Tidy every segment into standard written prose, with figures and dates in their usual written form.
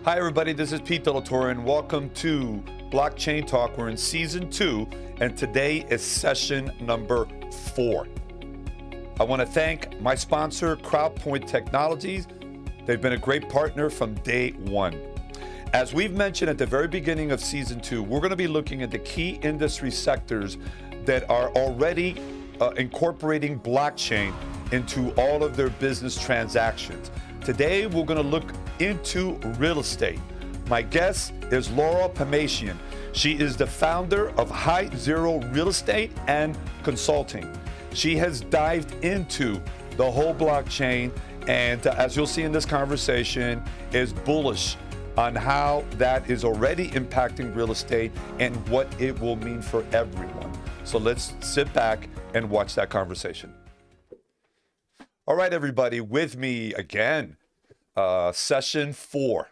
Hi, everybody. This is Pete Delatorre, and welcome to BlockChain Talk. We're in season 2, and today is session number 4. I want to thank my sponsor, CrowdPoint Technologies. They've been a great partner from day one. As we've mentioned at the very beginning of season 2, we're going to be looking at the key industry sectors that are already incorporating blockchain into all of their business transactions. Today, we're going to look into real estate. My guest is Laura Pamatian. She is the founder of High Zero Real Estate and Consulting. She has dived into the whole blockchain, and as you'll see in this conversation, is bullish on how that is already impacting real estate and what it will mean for everyone. So let's sit back and watch that conversation. All right, everybody, with me again, session 4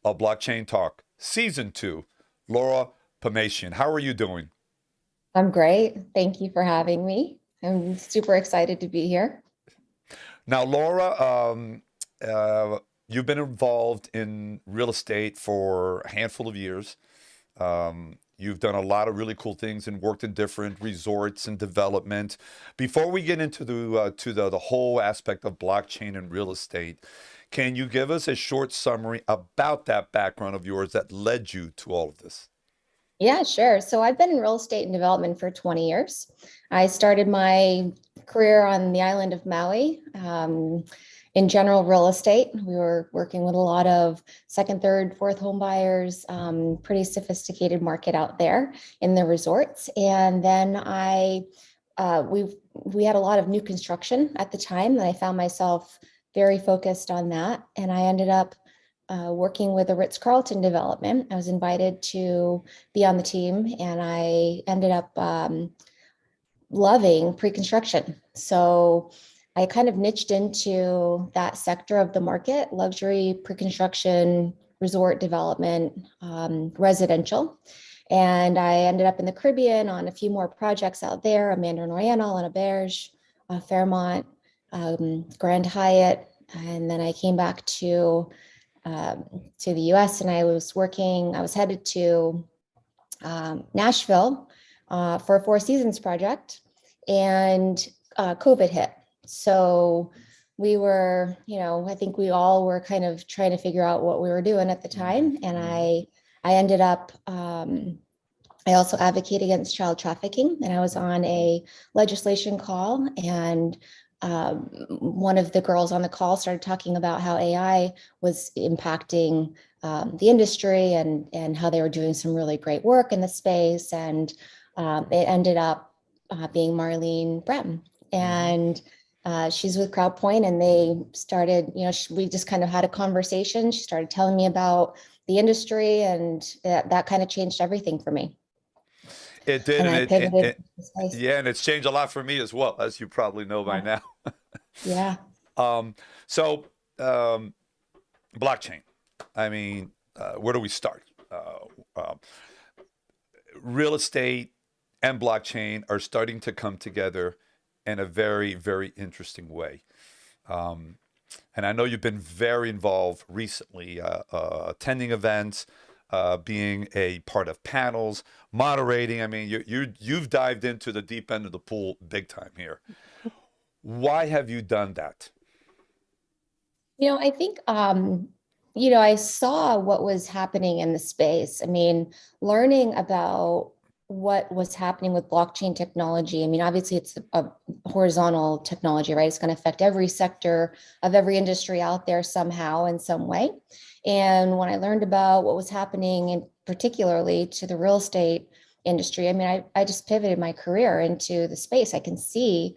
of BlockChain Talk, season 2, Laura Pamatian. How are you doing? I'm great. Thank you for having me. I'm super excited to be here. Now, Laura, you've been involved in real estate for a handful of years. You've done a lot of really cool things and worked in different resorts and development. Before we get into the whole aspect of blockchain and real estate, can you give us a short summary about that background of yours that led you to all of this? Yeah, sure. So I've been in real estate and development for 20 years. I started my career on the island of Maui. In general real estate, we were working with a lot of second, third, fourth home buyers, pretty sophisticated market out there in the resorts. And then we had a lot of new construction at the time, and I found myself very focused on that. And I ended up working with a Ritz-Carlton development. I was invited to be on the team, and I ended up loving pre-construction. So I kind of niched into that sector of the market: luxury, pre-construction, resort development, residential. And I ended up in the Caribbean on a few more projects out there: Amanda and Oriental, and Auberge, Fairmont, Grand Hyatt. And then I came back to the US, and I was headed to Nashville for a Four Seasons project, and COVID hit. So we were, I think we all were kind of trying to figure out what we were doing at the time. And I ended up, I also advocate against child trafficking, and I was on a legislation call, and one of the girls on the call started talking about how AI was impacting the industry, and how they were doing some really great work in the space. And it ended up being Marlene Brehm. And she's with CrowdPoint, and they started, we just kind of had a conversation. She started telling me about the industry, and that kind of changed everything for me. It did, And I pivoted to the space. yeah, and it's changed a lot for me as well, as you probably know by now. Yeah. So, blockchain. I mean, where do we start? Real estate and blockchain are starting to come together in a very, very interesting way. And I know you've been very involved recently, attending events, being a part of panels, moderating. I mean, you've dived into the deep end of the pool big time here. Why have you done that? I think, I saw what was happening in the space. I mean, learning about what was happening with blockchain technology. I mean, obviously it's a horizontal technology, right? It's going to affect every sector of every industry out there somehow, in some way. And when I learned about what was happening, and particularly to the real estate industry, I mean, I just pivoted my career into the space. I can see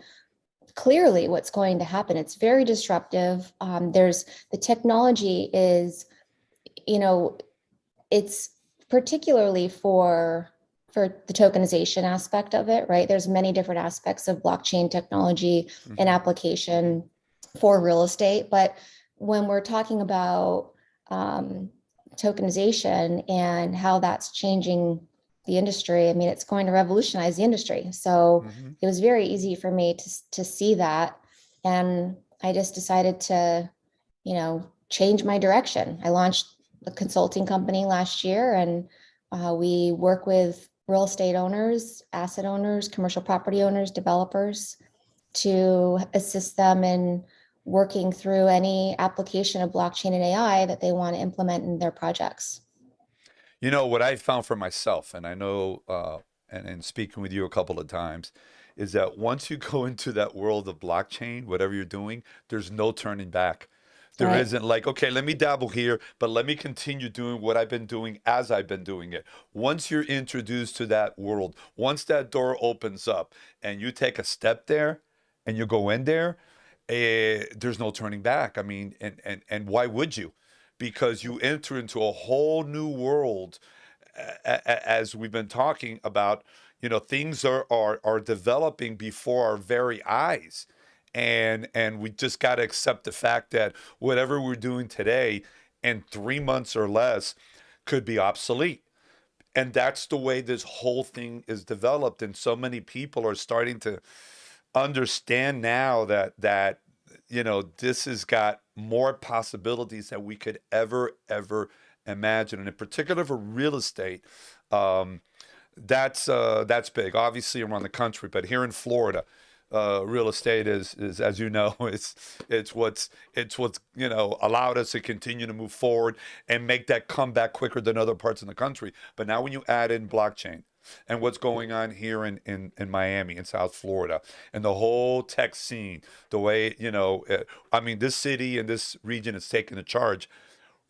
clearly what's going to happen. It's very disruptive. The technology is, it's particularly for the tokenization aspect of it, right? There's many different aspects of blockchain technology and application for real estate. But when we're talking about tokenization and how that's changing the industry, I mean, it's going to revolutionize the industry. So it was very easy for me to see that. And I just decided to, change my direction. I launched a consulting company last year, and we work with real estate owners, asset owners, commercial property owners, developers to assist them in working through any application of blockchain and AI that they want to implement in their projects. You know, what I found for myself, and I know, and speaking with you a couple of times, is that once you go into that world of blockchain, whatever you're doing, there's no turning back. There Right. isn't like, okay, let me dabble here, but let me continue doing what I've been doing as I've been doing it. Once you're introduced to that world, once that door opens up and you take a step there and you go in there, there's no turning back. I mean, and why would you? Because you enter into a whole new world, as we've been talking about. You know, things are developing before our very eyes, and we just got to accept the fact that whatever we're doing today in 3 months or less could be obsolete. And that's the way this whole thing is developed, and so many people are starting to understand now that this has got more possibilities than we could ever imagine, and in particular for real estate. um, that's big, obviously around the country, but here in Florida, real estate is, as you know, it's what's allowed us to continue to move forward and make that comeback quicker than other parts of the country. But now when you add in blockchain and what's going on here in Miami, in South Florida, and the whole tech scene, the way, I mean, this city and this region is taking the charge.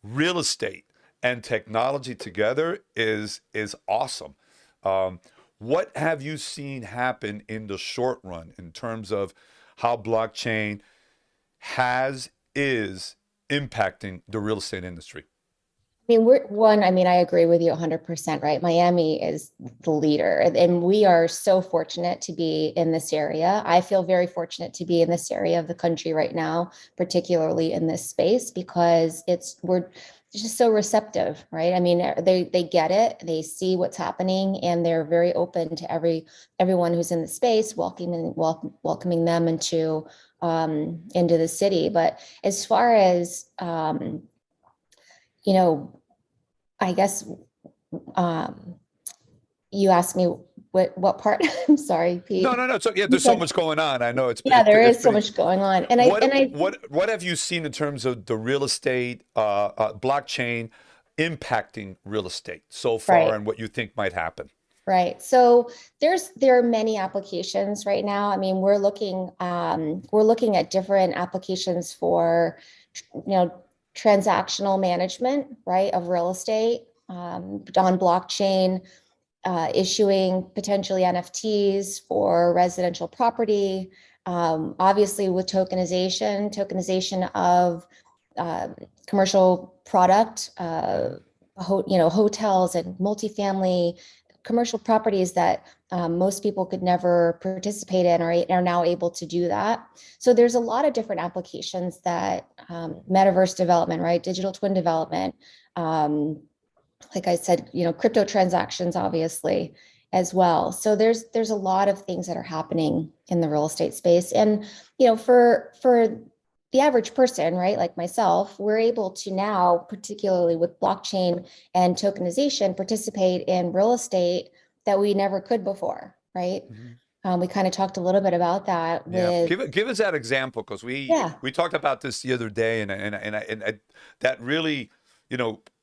Real estate and technology together is awesome. Um, what have you seen happen in the short run in terms of how blockchain is impacting the real estate industry? I mean, I mean, I agree with you 100%, right? Miami is the leader, and we are so fortunate to be in this area. I feel very fortunate to be in this area of the country right now, particularly in this space, because we're just so receptive, right? I mean, they get it, they see what's happening, and they're very open to everyone who's in the space, welcoming them into the city. But as far as you know, I guess you asked me what part. I'm sorry, No, Pete. no, no. So yeah, You there's so said, much going on. I know yeah, there it's is so pretty. much going on, and I What and I what have you seen in terms of the real estate, blockchain impacting real estate so far, right. and what you think might happen? Right. So there are many applications right now. I mean, we're looking at different applications for, you know, transactional management, right, of real estate, on blockchain, issuing potentially NFTs for residential property. Obviously, with tokenization of commercial product, hotels and multifamily commercial properties that most people could never participate in, are now able to do that. So there's a lot of different applications that metaverse development, right? Digital twin development, like I said, crypto transactions, obviously, as well. So there's a lot of things that are happening in the real estate space. And, for the average person, right, like myself, we're able to now, particularly with blockchain and tokenization, participate in real estate that we never could before, right? Mhm. We kind of talked a little bit about that Yeah, with, give us that example, because yeah, we talked about this the other day, that really,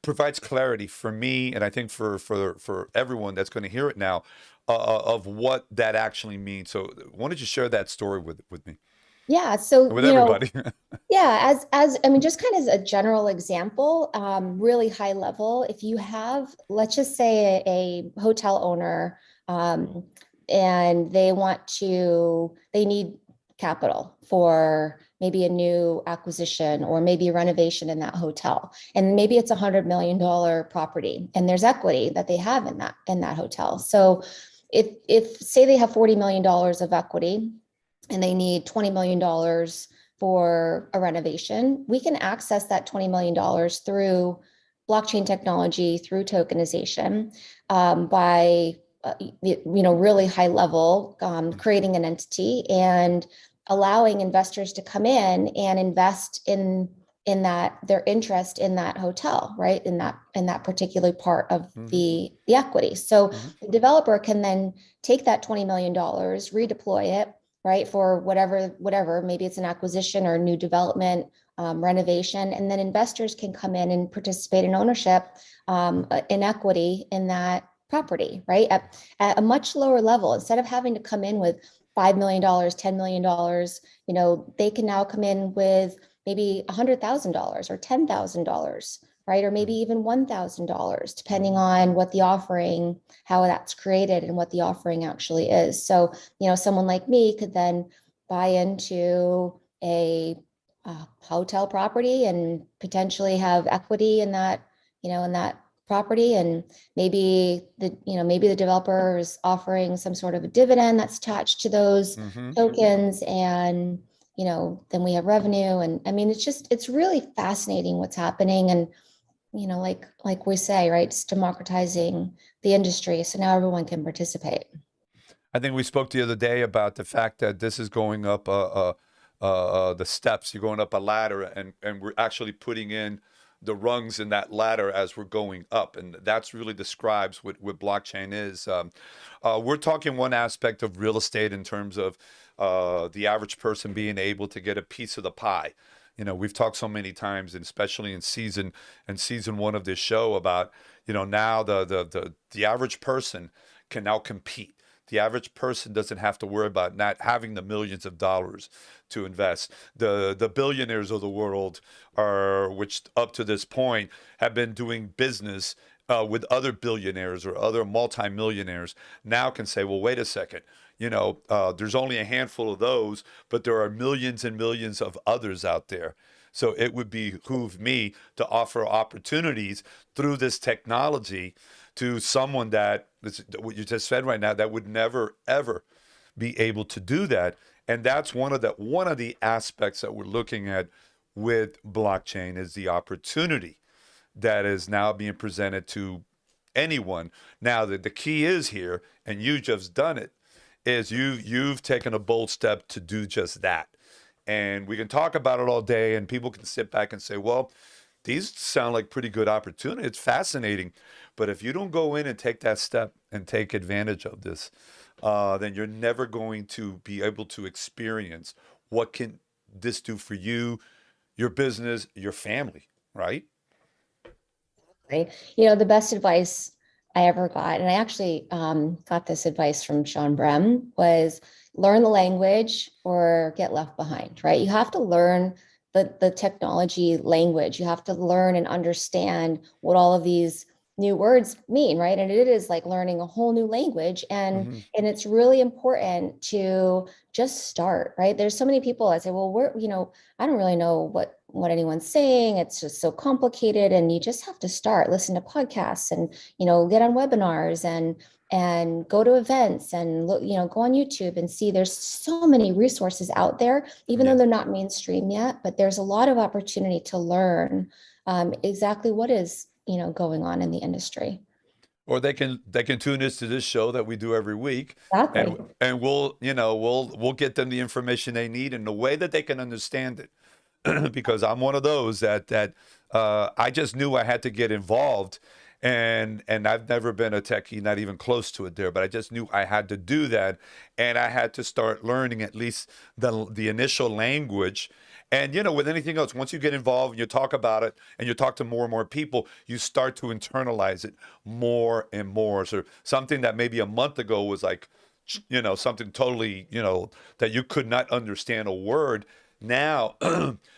provides clarity for me, and I think for everyone that's going to hear it now, of what that actually means. So, why don't you share that story with me, yeah. So, with everybody? yeah, as I mean, just kind of as a general example, really high level, if you have, let's just say a hotel owner, and they need capital for maybe a new acquisition or maybe a renovation in that hotel. And maybe it's $100 million property, and there's equity that they have in that hotel. So if say they have $40 million of equity and they need $20 million for a renovation, we can access that $20 million through blockchain technology, through tokenization, by really high level, creating an entity and allowing investors to come in and invest in in that their interest in that hotel, right? In that particular part of Mm-hmm. the equity. So Mm-hmm. the developer can then take that $20 million, redeploy it, right? For whatever, maybe it's an acquisition or new development, renovation, and then investors can come in and participate in ownership, in equity in that property, right? At a much lower level, instead of having to come in with $5 million, $10 million, they can now come in with maybe $100,000 or $10,000, right? Or maybe even $1,000, depending on what the offering, how that's created and what the offering actually is. So, someone like me could then buy into a hotel property and potentially have equity in that, in that property. And maybe the developer is offering some sort of a dividend that's attached to those Mm-hmm. tokens, and then we have revenue. And I mean, it's really fascinating what's happening. And, like we say, right, it's democratizing the industry. So now everyone can participate. I think we spoke the other day about the fact that this is going up the steps. You're going up a ladder, and we're actually putting in the rungs in that ladder as we're going up, and that's really describes what blockchain is. We're talking one aspect of real estate in terms of the average person being able to get a piece of the pie. We've talked so many times, and especially in season one of this show, about now the average person can now compete. The average person doesn't have to worry about not having the millions of dollars to invest. The billionaires of the world which up to this point have been doing business with other billionaires or other multimillionaires, now can say, well, wait a second. There's only a handful of those, but there are millions and millions of others out there. So it would behoove me to offer opportunities through this technology to someone what you just said right now, that would never ever be able to do that. And that's one of the aspects that we're looking at with blockchain, is the opportunity that is now being presented to anyone. Now the key is here, and you just done it, is you've taken a bold step to do just that. And we can talk about it all day, and people can sit back and say, well, these sound like pretty good opportunity. It's fascinating. But if you don't go in and take that step and take advantage of this, then you're never going to be able to experience what can this do for you, your business, your family, right? Right. The best advice I ever got, and I actually got this advice from Sean Brem, was learn the language or get left behind, right? You have to learn the technology language. You have to learn and understand what all of these new words mean, right? And it is like learning a whole new language. And Mm-hmm. and it's really important to just start, right? There's so many people that say, well, I don't really know what anyone's saying. It's just so complicated. And you just have to start, listen to podcasts, and get on webinars, and go to events, and look, go on YouTube and see. There's so many resources out there, even though Yeah. they're not mainstream yet, but there's a lot of opportunity to learn exactly what is going on in the industry. Or they can tune into this show that we do every week, Exactly. and we'll get them the information they need in the way that they can understand it. Because I'm one of those that I just knew I had to get involved, and I've never been a techie, not even close to it there, but I just knew I had to do that, and I had to start learning at least the initial language. And with anything else, once you get involved and you talk about it and you talk to more and more people, you start to internalize it more and more. So something that maybe a month ago was like, something totally, that you could not understand a word. Now,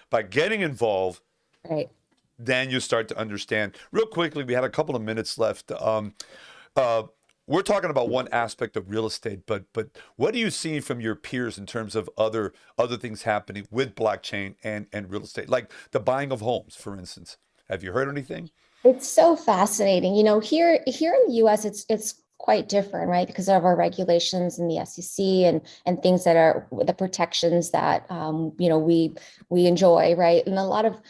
by getting involved, Right. then you start to understand. Real quickly, we had a couple of minutes left. Uh, we're talking about one aspect of real estate, but what are you seeing from your peers in terms of other things happening with blockchain and real estate, like the buying of homes, for instance? Have you heard anything? It's so fascinating. Here in the US, it's quite different, right? Because of our regulations and the SEC, and things that are the protections that we enjoy, right? And a lot of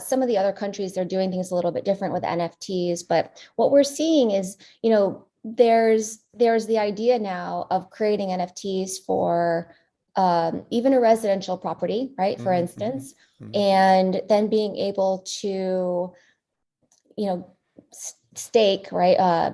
some of the other countries, they're doing things a little bit different with NFTs. But what we're seeing is, there's the idea now of creating NFTs for even a residential property, right, for Mhm, instance, mhm. and then being able to, you know, stake, right,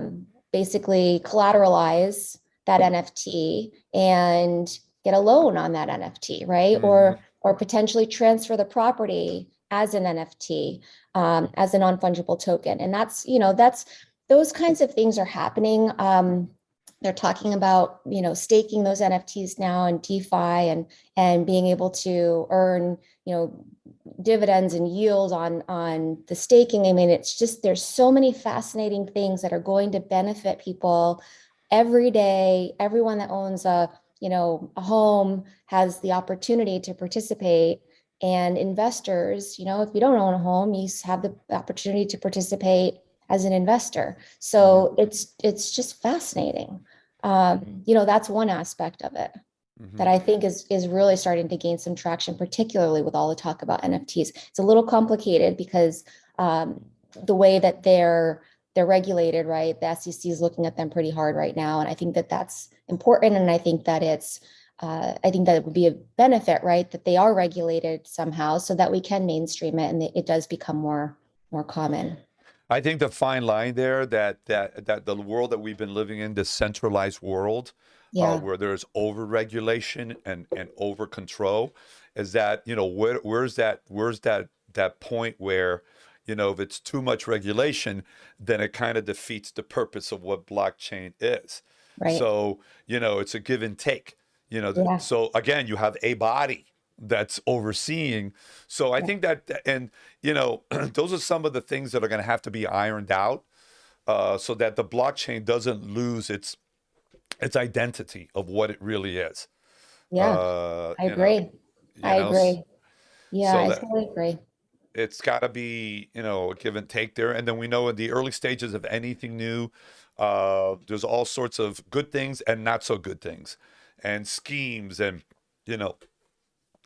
basically collateralize that NFT and get a loan on that NFT, right, Mhm. or potentially transfer the property as an NFT, as a non-fungible token. And that's, that's those kinds of things are happening. They're talking about, staking those NFTs now in DeFi and being able to earn, dividends and yield on the staking. I mean, it's just, there's so many fascinating things that are going to benefit people every day. Everyone that owns a home has the opportunity to participate. And investors, if you don't own a home, you have the opportunity to participate as an investor. Mhm. So it's just fascinating. That's one aspect of it that Mhm. I think is really starting to gain some traction, particularly with all the talk about NFTs. It's a little complicated because the way that they're regulated, right? The SEC is looking at them pretty hard right now, and I think that that's important. And I think that it would be a benefit, right, that they are regulated somehow, so that we can mainstream it and it does become more common. I think the fine line there, that the world that we've been living in, this centralized world, Yeah, where there's over regulation and over control, is that, where's that point where, if it's too much regulation, then it kind of defeats the purpose of what blockchain is. right. So, it's a give and take. Yeah, So again, you have a body that's overseeing. So I yeah, think that, and those are some of the things that are going to have to be ironed out, so that the blockchain doesn't lose its identity of what it really is. yeah. Uh, I you know, agree. you I know, agree. Yeah, so I that totally agree. it's got to be, a give and take there. And then we know in the early stages of anything new, there's all sorts of good things and not so good things, and schemes, and you know,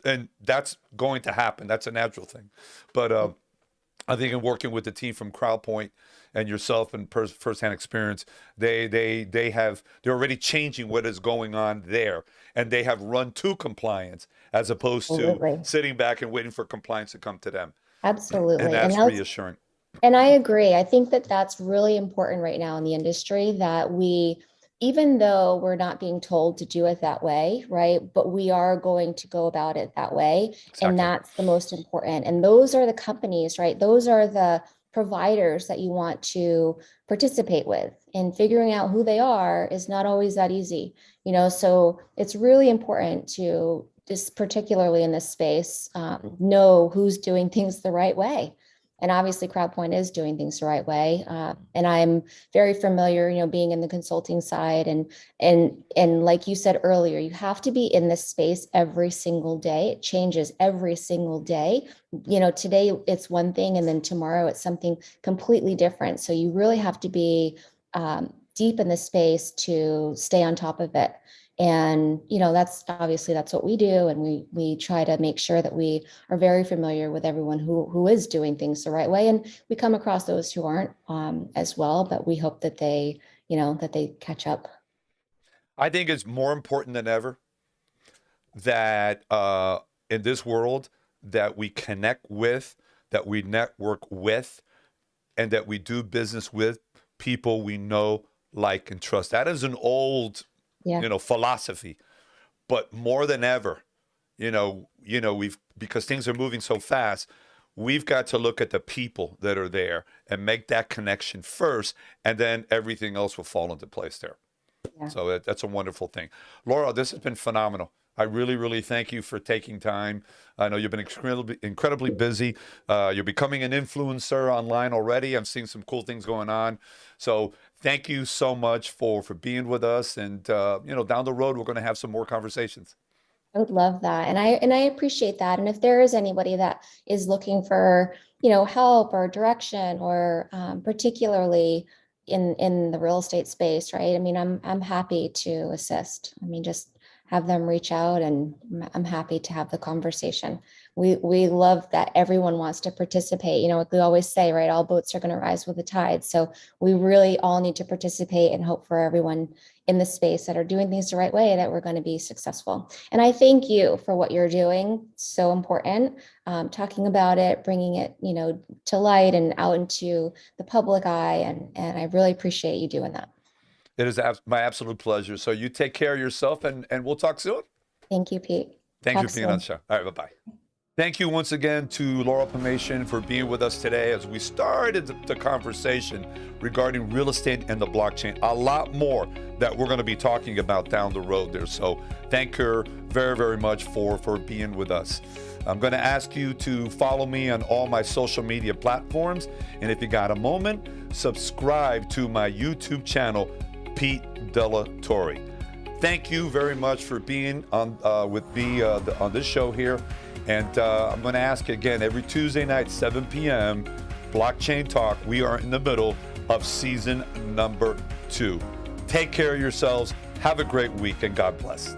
and that's going to happen. That's a natural thing. But I think in working with the team from CrowdPoint and yourself and firsthand experience, they're already changing what is going on there, and they have run to compliance as opposed to Absolutely. sitting back and waiting for compliance to come to them, and Absolutely. that's reassuring. And I agree. I think that that's really important right now in the industry that even though we're not being told to do it that way, right? But we are going to go about it that way. And Exactly. that's the most important. And those are the companies, right? Those are the providers that you want to participate with. And figuring out who they are is not always that easy, so it's really important to just particularly in this space, know who's doing things the right way. And obviously, CrowdPoint is doing things the right way. And I'm very familiar, being in the consulting side, and like you said earlier, you have to be in this space every single day. It changes every single day. Today it's one thing, and then tomorrow it's something completely different. So you really have to be deep in the space to stay on top of it. And that's what we do, and we try to make sure that we are very familiar with everyone who is doing things the right way, and we come across those who aren't, as well, but we hope that they catch up. I think it's more important than ever that, in this world, that we connect with, that we network with, and that we do business with people we know, like, and trust. That is an old, Yeah, philosophy, but more than ever, we've, because things are moving so fast, we've got to look at the people that are there and make that connection first, and then everything else will fall into place there. yeah. So that's a wonderful thing. Laura, this has been phenomenal. I really, really thank you for taking time. I know you've been incredibly busy. You're becoming an influencer online already. I'm seeing some cool things going on. So thank you so much for being with us. And down the road, we're going to have some more conversations. I would love that. And I appreciate that. And if there is anybody that is looking for, help or direction, or particularly in the real estate space, right? I mean, I'm happy to assist. I mean, just have them reach out, and I'm happy to have the conversation. we love that everyone wants to participate. You know, like we always say, right, all boats are going to rise with the tide. So we really all need to participate and hope for everyone in the space that are doing things the right way, that we're going to be successful. And I thank you for what you're doing. So important. Talking about it, bringing it, you know, to light and out into the public eye. And I really appreciate you doing that. It is my absolute pleasure. So you take care of yourself, and we'll talk soon. Thank you, Pete. Thank you Talk for being on the soon. show. All right, bye-bye. Thank you once again to Laura Pamatian for being with us today as we started the conversation regarding real estate and the blockchain. A lot more that we're going to be talking about down the road there. So thank her very, very much for being with us. I'm going to ask you to follow me on all my social media platforms. And if you got a moment, subscribe to my YouTube channel, Pete Della Torre. Thank you very much for being on with me on this show here. And I'm going to ask again every Tuesday night, 7 p.m., Blockchain Talk. We are in the middle of season number 2. Take care of yourselves. Have a great week, and God bless.